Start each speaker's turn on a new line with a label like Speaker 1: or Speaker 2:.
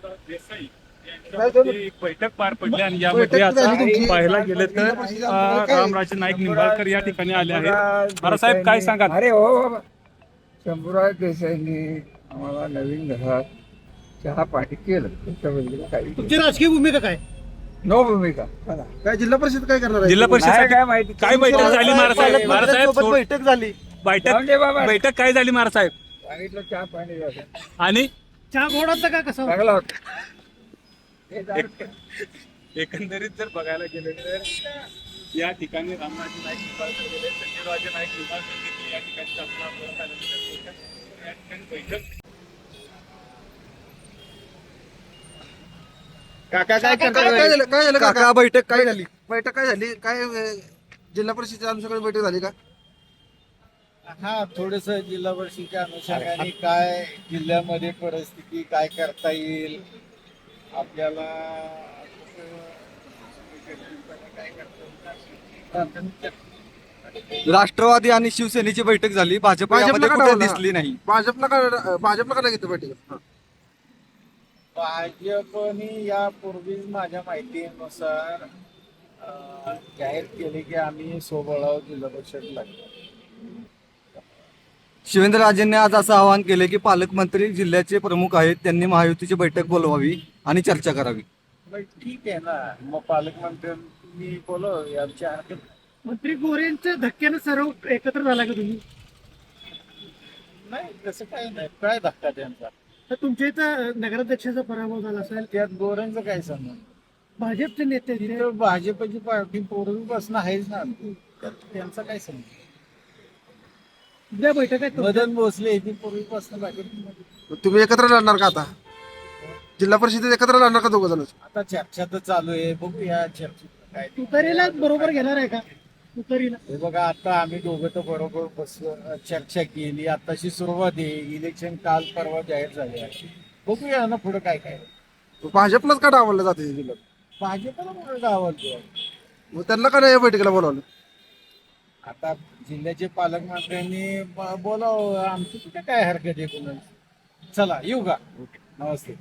Speaker 1: देसाई यांच्यामध्ये एक बैठक पार पडली आणि यामध्ये आता पाहायला गेलं तर रामराजे नाईक निंबाळकर या ठिकाणी आले आहेत. बाळासाहेब काय सांगाल?
Speaker 2: अरे हो बाबा, शंभूराज देसाईंनी आम्हाला नवीन घरात चहा पाणी केलं. त्याच्याबद्दल काही
Speaker 3: तुमची राजकीय भूमिका काय?
Speaker 2: नो भूमिका.
Speaker 3: काय जिल्हा परिषद काय करणार आहे?
Speaker 1: जिल्हा
Speaker 2: नाही
Speaker 1: परिषद
Speaker 2: काय माहिती
Speaker 1: काय बैठक झाली महाराज?
Speaker 3: पालकमंत्र्यांसोबत बैठक झाली.
Speaker 2: जाऊन दे बाबा.
Speaker 1: बैठक काय झाली महाराज साहेब?
Speaker 2: सांगितलं चहा पाणी झालं.
Speaker 1: आणि
Speaker 3: चहा गोड होता का कसं?
Speaker 2: चांगला होता.
Speaker 1: एकंदरीत जर बघायला गेलं तर या ठिकाणी रामराजे नाईक निंबाळकर गेले, संजयराजे नाईक निंबाळकर देखील या ठिकाणी शासनाला आपल्याला पाहायला मिळत होत्या. या ठिकाणी बैठक
Speaker 3: काका काय झालं काका? बैठक काय झाली? बैठक काय झाली? काय जिल्हा परिषदेच्या अनुषंगाने बैठक झाली का?
Speaker 4: हा, थोडस जिल्हा परिषदेच्या अनुषंगाने काय जिल्ह्यामध्ये परिस्थिती काय करता येईल आपल्याला काय करता येईल.
Speaker 3: राष्ट्रवादी आणि शिवसेनेची बैठक झाली. भाजप यामध्ये कुठे दिसली नाही. भाजपला का नाही घेतलं बैठक?
Speaker 4: भाजपने यापूर्वीच माझ्या माहितीनुसार जाहीर केले की आम्ही सोबळाव जिल्हा परिषद लागतो.
Speaker 3: शिवेंद्रराजेंनी आज असं आवाहन केले की पालकमंत्री जिल्ह्याचे प्रमुख आहेत, त्यांनी महायुतीची बैठक बोलवावी आणि चर्चा करावी.
Speaker 4: मग ठीक आहे ना, मग पालकमंत्र्यांनी बोलव याची हरकत.
Speaker 3: मंत्री गोरेंच्या धक्क्यानं सर्व एकत्र झाला का तुम्ही?
Speaker 4: नाही, तसं काही नाही. काय धक्का त्यांचा?
Speaker 3: तर तुमच्या इथं नगराध्यक्षाचा पराभव झाला असेल.
Speaker 4: त्यात गोऱ्यांचं काय संबंध?
Speaker 3: भाजपचे नेते आहेत ते.
Speaker 4: तिथं भाजपची पार्टी पूर्वीपासून आहेच ना, त्यात त्यांचा काय संबंध?
Speaker 3: उद्या बैठक आहे
Speaker 4: मदन भोसले ती पूर्वीपासून भाजपमध्ये.
Speaker 5: तुम्ही एकत्र लढणार का आता? जिल्हा परिषदेत एकत्र लढणार का दोघ जण?
Speaker 4: आता चर्चा तर चालू आहे, बघूया चर्चेत काय.
Speaker 3: तुतारीला बरोबर घेणार आहे का? तुतारीला
Speaker 4: हे बघा, आता आम्ही दोघं तर बरोबर चर्चा केली. आताशी सुरुवात आहे. इलेक्शन काल परवा जाहीर झाले आहे. बघूया ना पुढे काय काय.
Speaker 5: भाजपलाच का डावललं जाते जिल्ह्यात?
Speaker 4: भाजपला म्हणून आवडतो.
Speaker 5: मग त्यांना का नाही या बैठकीला बोलावलं?
Speaker 4: आता जिल्ह्याचे पालकमंत्र्यांनी बोलावं, आमची कुठे काय हरकत आहे कोणाची. चला येऊ का? नमस्ते.